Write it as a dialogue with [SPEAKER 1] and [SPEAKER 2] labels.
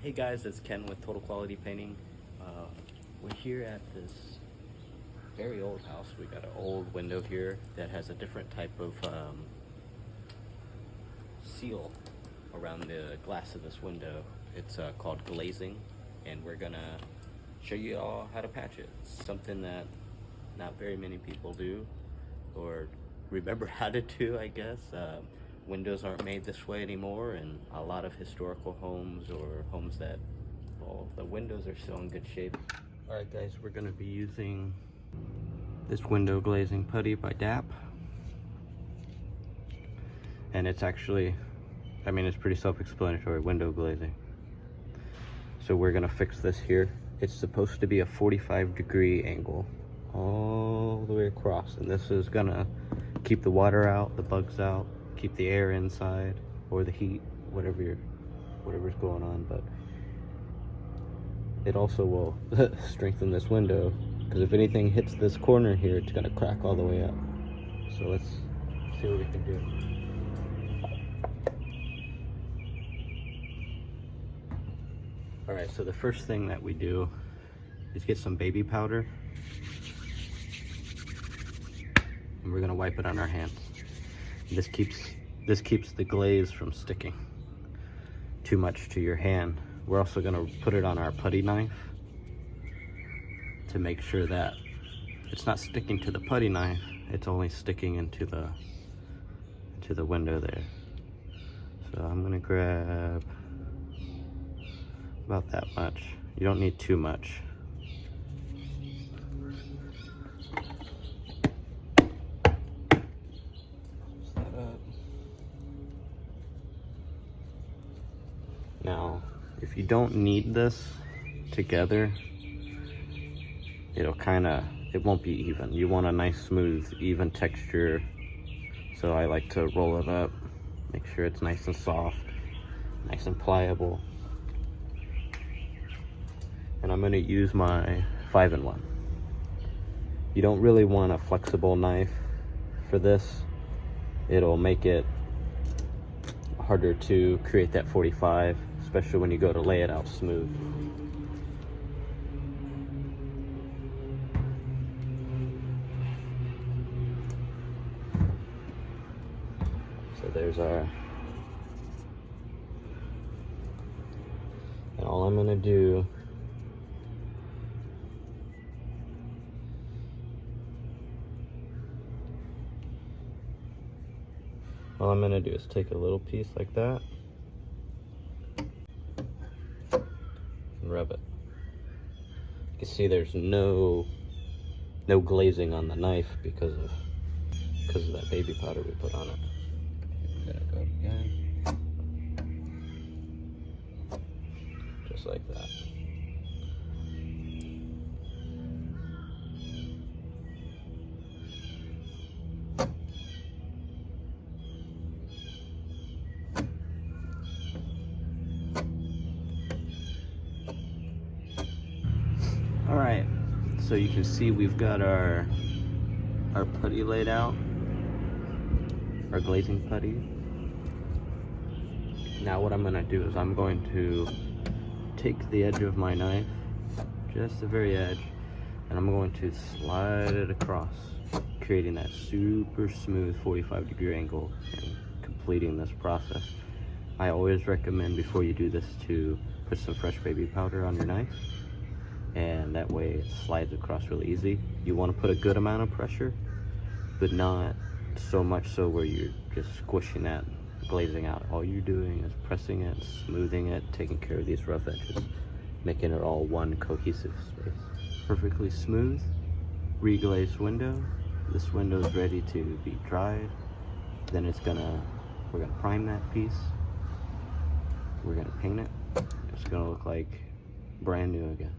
[SPEAKER 1] Hey guys, it's Ken with Total Quality Painting. We're here at this very old house. We got an old window here that has a different type of seal around the glass of this window. It's called glazing, and we're gonna show you all how to patch it. It's something that not very many people do or remember how to do, I guess. Windows aren't made this way anymore, and a lot of historical homes or homes that, well, the windows are still in good shape. All right guys, we're gonna be using this window glazing putty by DAP. And it's actually, I mean, it's pretty self-explanatory, window glazing. So we're gonna fix this here. It's supposed to be a 45-degree angle all the way across, and this is gonna keep the water out, the bugs out, keep the air inside, or the heat, whatever's going on. But it also will strengthen this window, because if anything hits this corner here, it's gonna crack all the way up. So let's see what we can do. All right, so the first thing that we do is get some baby powder, and we're gonna wipe it on our hands. This keeps the glaze from sticking too much to your hand. We're also gonna put it on our putty knife to make sure that it's not sticking to the putty knife, it's only sticking into the window there. So I'm gonna grab about that much. You don't need too much. Now, if you don't knead this together, it won't be even. You want a nice, smooth, even texture. So I like to roll it up, make sure it's nice and soft, nice and pliable. And I'm gonna use my 5-in-1. You don't really want a flexible knife for this. It'll make it harder to create that 45, especially when you go to lay it out smooth. So there's our, and all I'm gonna do is take a little piece like that and rub it. You can see there's no glazing on the knife because of that baby powder we put on it. Gotta go again, just like that. All right, so you can see we've got our putty laid out, our glazing putty. Now what I'm gonna do is I'm going to take the edge of my knife, just the very edge, and I'm going to slide it across, creating that super smooth 45-degree angle and completing this process. I always recommend before you do this to put some fresh baby powder on your knife, and that way it slides across really easy. You want to put a good amount of pressure, but not so much so where you're just squishing that glazing out. All you're doing is pressing it, smoothing it, taking care of these rough edges, making it all one cohesive space. Perfectly smooth, reglazed window. This window is ready to be dried. Then we're gonna prime that piece. We're gonna paint it. It's gonna look like brand new again.